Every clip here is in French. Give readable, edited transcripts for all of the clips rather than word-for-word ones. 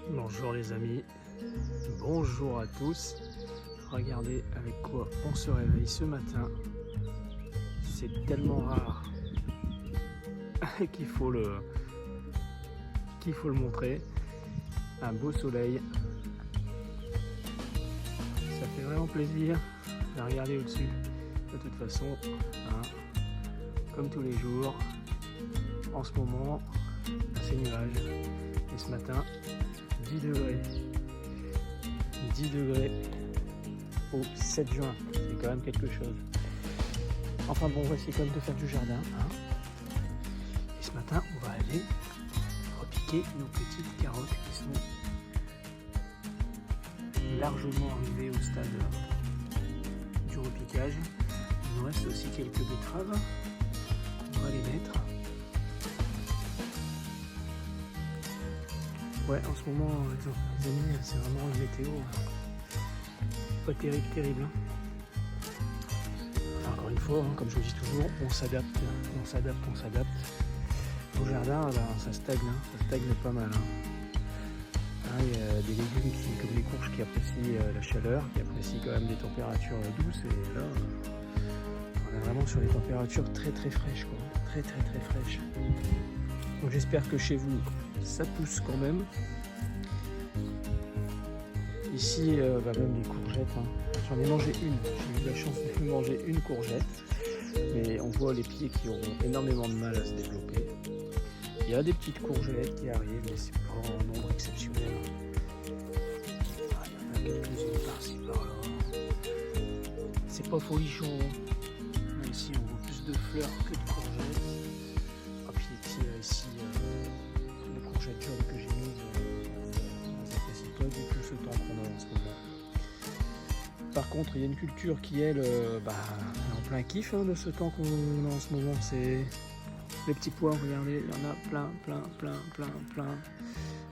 Bonjour les amis, bonjour à tous. Regardez avec quoi on se réveille ce matin. C'est tellement rare qu'il faut le montrer. Un beau soleil, ça fait vraiment plaisir de regarder au-dessus. De toute façon, hein, comme tous les jours, en ce moment, c'est nuages. Et ce matin, 10 degrés. 10 degrés au 7 juin, c'est quand même quelque chose. Enfin bon, on va essayer quand même de faire du jardin. Hein. Et ce matin, on va aller repiquer nos petites carottes qui sont largement arrivées au stade du repiquage. Il nous reste aussi quelques betteraves. On va les mettre. Ouais, en ce moment, les amis, c'est vraiment une météo pas terrible. Enfin, encore une fois, hein, comme je vous dis toujours, on s'adapte. Au jardin, ben, ça stagne pas mal. Hein, il y a des légumes comme les courges qui apprécient la chaleur, qui apprécient quand même des températures douces. Et là, on est vraiment sur des températures très fraîches, quoi. Très fraîches. Donc j'espère que chez vous, ça pousse quand même. Ici, même les courgettes, hein. J'en ai mangé une. J'ai eu la chance de manger une courgette. Mais on voit les pieds qui ont énormément de mal à se développer. Il y a des petites courgettes qui arrivent, mais c'est pas en nombre exceptionnel. Ah, il y en a quelques-unes par-ci, par-là. C'est pas folichon. Là, ici, on voit plus de fleurs que de courgettes. Ah, puis ici, les courgettes jaunes que j'ai mises, ça n'apprécie pas du tout ce temps qu'on a en ce moment. Par contre, il y a une culture qui, elle, est en plein kiff de ce temps qu'on a en ce moment. C'est les petits pois, regardez, il y en a plein.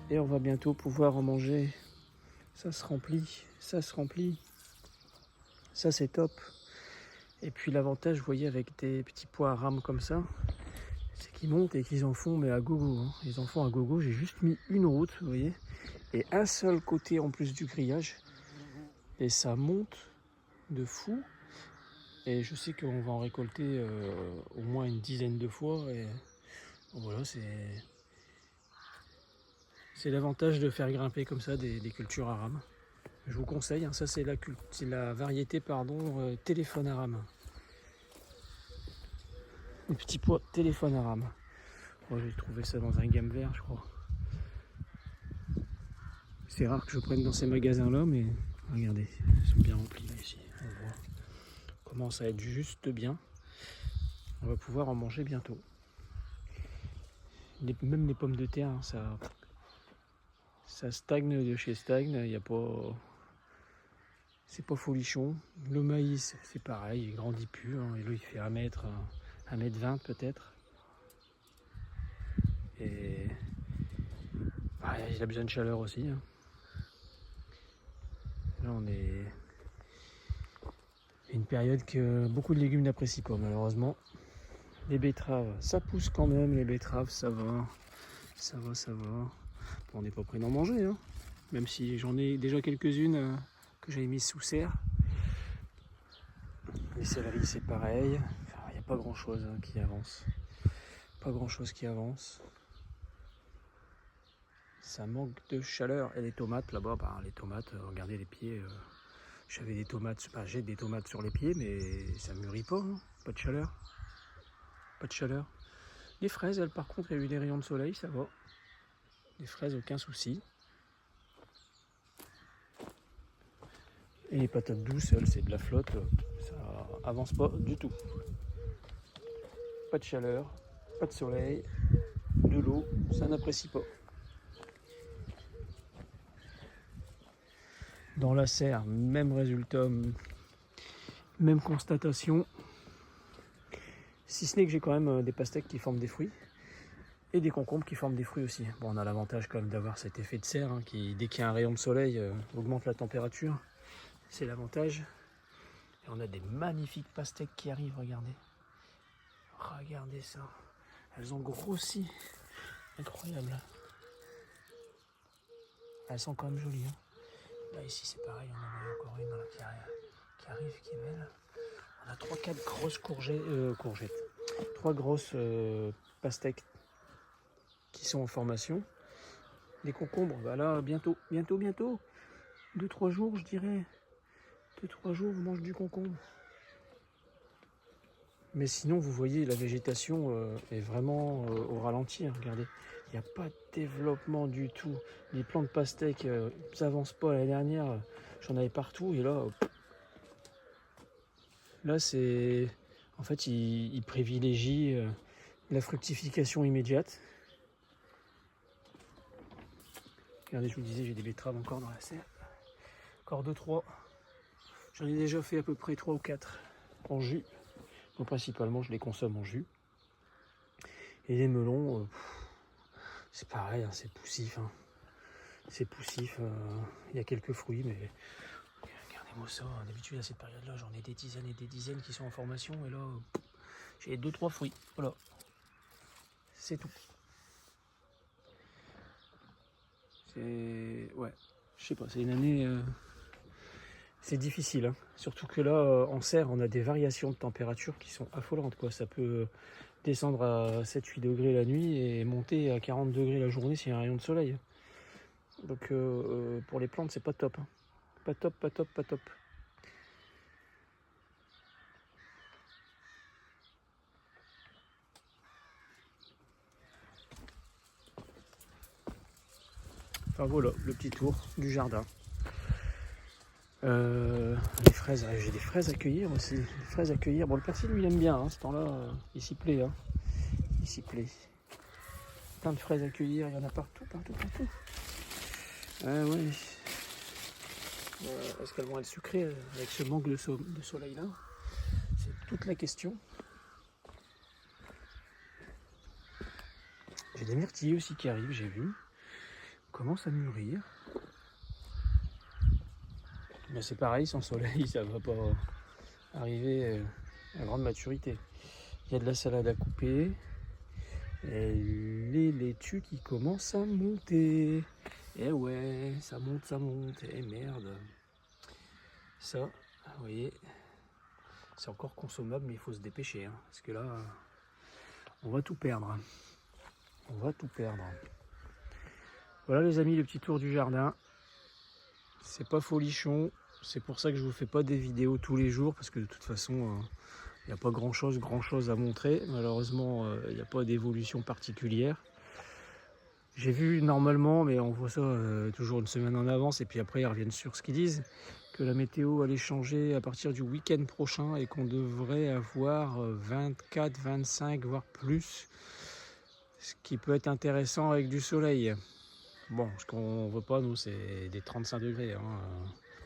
Et on va bientôt pouvoir en manger. Ça se remplit. Ça, c'est top. Et puis l'avantage, vous voyez, avec des petits pois à rames comme ça, c'est qu'ils montent et qu'ils en font, mais à gogo. Hein. Ils en font à gogo. J'ai juste mis une route, vous voyez, et un seul côté en plus du grillage. Et ça monte de fou. Et je sais qu'on va en récolter au moins une dizaine de fois. Et voilà, c'est l'avantage de faire grimper comme ça des cultures à rames. Je vous conseille, hein, ça c'est la variété téléphone à rame. Les petits pois téléphone à rame. Moi j'ai trouvé ça dans un gamme vert, je crois. C'est rare que je prenne dans ces magasins-là, mais regardez, ils sont bien remplis là ici. On voit. Commence à être juste bien. On va pouvoir en manger bientôt. Même les pommes de terre, hein, ça stagne de chez stagne. Il y a pas, c'est pas folichon. Le maïs, c'est pareil, il grandit plus. Hein, et là, il fait 1 mètre 20 peut-être. Et il a besoin de chaleur aussi. Hein. Là, on est une période que beaucoup de légumes n'apprécient pas, malheureusement. Les betteraves, ça pousse quand même. Les betteraves, ça va. Bon, on n'est pas prêt d'en manger, hein. Même si j'en ai déjà quelques-unes que j'avais mises sous serre. Les céleris, c'est pareil. Enfin, il n'y a pas grand-chose qui avance. Ça manque de chaleur. Et les tomates, là-bas, les tomates, regardez les pieds. J'ai des tomates sur les pieds, mais ça mûrit pas. Hein. Pas de chaleur. Les fraises, elles, par contre, il y a eu des rayons de soleil, ça va. Les fraises, aucun souci. Et les patates douces, elles, c'est de la flotte. Ça avance pas du tout. Pas de chaleur, pas de soleil, de l'eau, ça n'apprécie pas. Dans la serre, même résultat, même constatation. Si ce n'est que j'ai quand même des pastèques qui forment des fruits et des concombres qui forment des fruits aussi. Bon, on a l'avantage quand même d'avoir cet effet de serre qui, dès qu'il y a un rayon de soleil, augmente la température. C'est l'avantage. Et on a des magnifiques pastèques qui arrivent, regardez. Regardez ça. Elles ont grossi. Incroyable. Elles sont quand même jolies. Hein. Là, ici, c'est pareil. On en a encore une là, qui arrive, qui est belle. On a 3-4 grosses courgettes. 3 grosses pastèques qui sont en formation. Les concombres, bah là, bientôt. 2-3 jours, je dirais. 2-3 jours, on mange du concombre. Mais sinon, vous voyez, la végétation est vraiment au ralenti. Hein, regardez, il n'y a pas de développement du tout. Les plants de pastèques n'avancent pas. L'année dernière, j'en avais partout. Et là c'est... En fait, ils privilégient la fructification immédiate. Regardez, je vous disais, j'ai des betteraves encore dans la serre. Encore 2-3. J'en ai déjà fait à peu près 3 ou 4 en jus. Donc principalement, je les consomme en jus. Et les melons, c'est pareil, hein, c'est poussif. Hein. C'est poussif. Il y a quelques fruits, mais regardez-moi ça. D'habitude, à cette période-là, j'en ai des dizaines et des dizaines qui sont en formation. Et là, j'ai 2-3 fruits. Voilà. C'est tout. C'est... Ouais. Je sais pas, c'est une année... C'est difficile, hein. Surtout que là, en serre, on a des variations de température qui sont affolantes, quoi. Ça peut descendre à 7-8 degrés la nuit et monter à 40 degrés la journée s'il y a un rayon de soleil. Donc pour les plantes, c'est pas top. Hein. Pas top. Enfin voilà, le petit tour du jardin. Les fraises, j'ai des fraises à cueillir aussi. Des fraises à cueillir. Bon, le persil, lui, il aime bien. Hein, ce temps-là, il s'y plaît. Hein. Il s'y plaît. Plein de fraises à cueillir. Il y en a partout. Ah ouais. Est-ce qu'elles vont être sucrées avec ce manque de soleil-là? C'est toute la question. J'ai des myrtilles aussi qui arrivent, j'ai vu. On commence à mûrir. Mais c'est pareil, sans soleil, ça va pas arriver à grande maturité. Il y a de la salade à couper. Et les laitues qui commencent à monter. Et ouais, ça monte. Et merde. Ça, vous voyez, c'est encore consommable, mais il faut se dépêcher. Hein, parce que là, on va tout perdre. Voilà les amis, le petit tour du jardin. C'est pas folichon. C'est pour ça que je vous fais pas des vidéos tous les jours. Parce que de toute façon, il n'y a pas grand chose à montrer. Malheureusement, il n'y a pas d'évolution particulière. J'ai vu normalement, mais on voit ça toujours une semaine en avance. Et puis après, ils reviennent sur ce qu'ils disent. Que la météo allait changer à partir du week-end prochain. Et qu'on devrait avoir 24, 25, voire plus. Ce qui peut être intéressant avec du soleil. Bon, ce qu'on veut pas, nous, c'est des 35 degrés. Hein.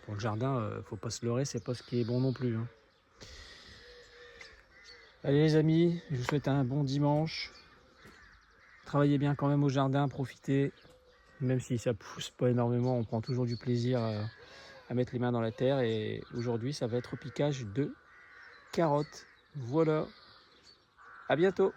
Pour le jardin, faut pas se leurrer, c'est pas ce qui est bon non plus. Hein. Allez les amis, je vous souhaite un bon dimanche. Travaillez bien quand même au jardin, profitez. Même si ça pousse pas énormément, on prend toujours du plaisir à mettre les mains dans la terre. Et aujourd'hui, ça va être au piquage de carottes. Voilà. À bientôt.